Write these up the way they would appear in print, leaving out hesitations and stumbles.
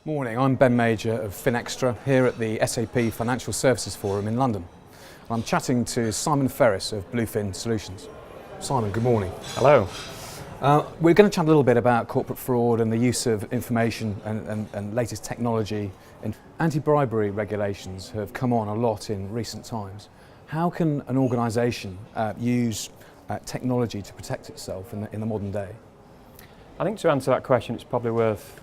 Morning, I'm Ben Major of Finextra here at the SAP Financial Services Forum in London. I'm chatting to Simon Ferres of Bluefin Solutions. Simon, good morning. Hello. We're going to chat a little bit about corporate fraud and the use of information and latest technology. And anti-bribery regulations have come on a lot in recent times. How can an organisation use technology to protect itself in the modern day? I think to answer that question, it's probably worth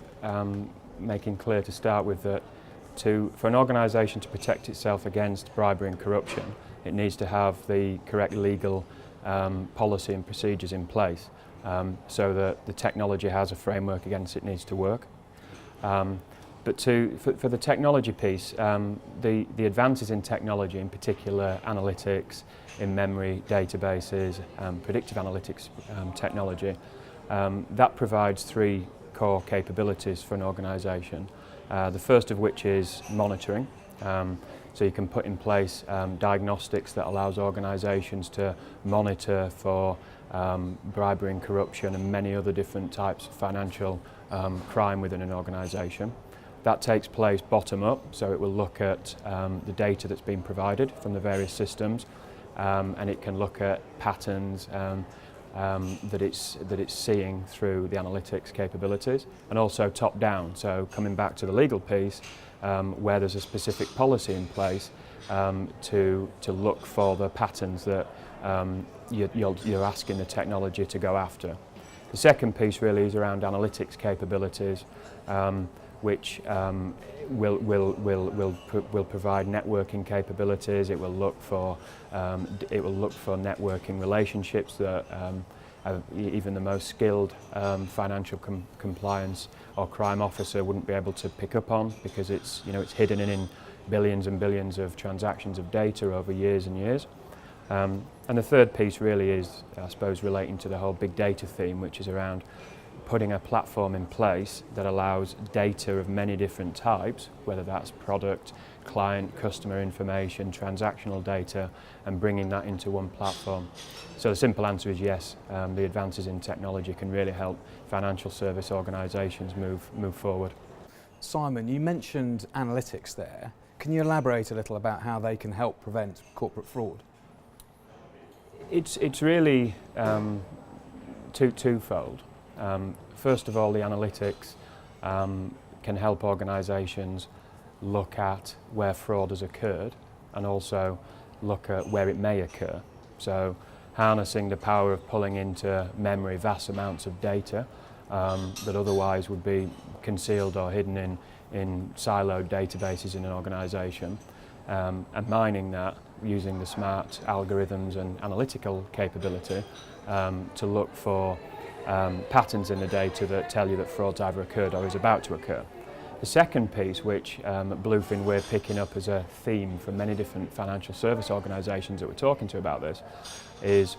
making clear to start with that for an organisation to protect itself against bribery and corruption, it needs to have the correct legal policy and procedures in place so that the technology has a framework against it needs to work. But for the technology piece, the advances in technology, in particular analytics, in-memory databases, predictive analytics technology, that provides three core capabilities for an organisation. The first of which is monitoring. So you can put in place diagnostics that allows organisations to monitor for bribery and corruption and many other different types of financial crime within an organisation. That takes place bottom up, so it will look at the data that's been provided from the various systems, and it can look at patterns that it's seeing through the analytics capabilities, and also top down. So coming back to the legal piece, where there's a specific policy in place to look for the patterns that you're asking the technology to go after. The second piece really is around analytics capabilities, which will provide networking capabilities. It will look for networking relationships that even the most skilled financial compliance or crime officer wouldn't be able to pick up on, because it's hidden in billions and billions of transactions of data over years and years. And the third piece really is, I suppose, relating to the whole big data theme, which is around putting a platform in place that allows data of many different types, whether that's product, client, customer information, transactional data, and bringing that into one platform. So the simple answer is yes, the advances in technology can really help financial service organisations move forward. Simon, you mentioned analytics there. Can you elaborate a little about how they can help prevent corporate fraud? It's really twofold. First of all, the analytics can help organisations look at where fraud has occurred and also look at where it may occur. So harnessing the power of pulling into memory vast amounts of data that otherwise would be concealed or hidden in siloed databases in an organisation, and mining that using the smart algorithms and analytical capability to look for patterns in the data that tell you that fraud's either occurred or is about to occur. The second piece, which at Bluefin we're picking up as a theme from many different financial service organisations that we're talking to about this, is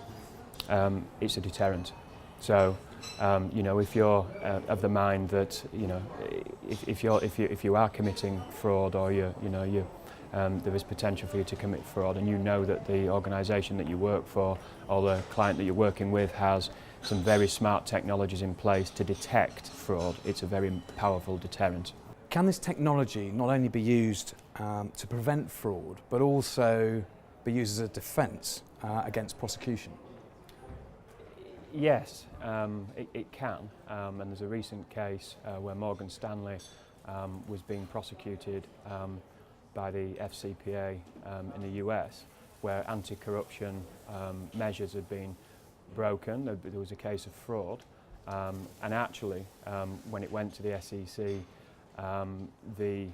it's a deterrent. So if you're of the mind that if you are committing fraud, or there is potential for you to commit fraud, and you know that the organisation that you work for or the client that you're working with has some very smart technologies in place to detect fraud, it's a very powerful deterrent. Can this technology not only be used to prevent fraud, but also be used as a defence against prosecution? Yes, it can, and there's a recent case where Morgan Stanley was being prosecuted by the FCPA in the US, where anti-corruption measures had been broken. There was a case of fraud, and actually when it went to the SEC, the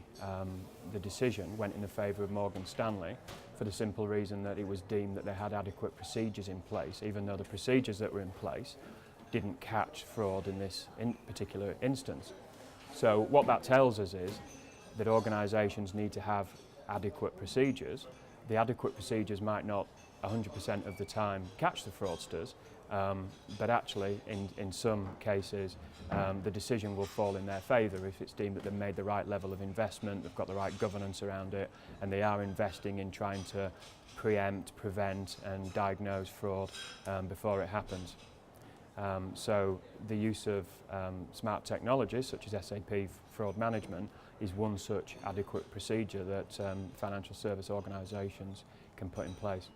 decision went in the favour of Morgan Stanley for the simple reason that it was deemed that they had adequate procedures in place, even though the procedures that were in place didn't catch fraud in this particular instance. So what that tells us is that organisations need to have adequate procedures. The adequate procedures might not 100% of the time catch the fraudsters, but actually in some cases the decision will fall in their favour if it's deemed that they've made the right level of investment, they've got the right governance around it, and they are investing in trying to preempt, prevent and diagnose fraud before it happens. So the use of smart technologies such as SAP fraud management is one such adequate procedure that financial service organisations can put in place.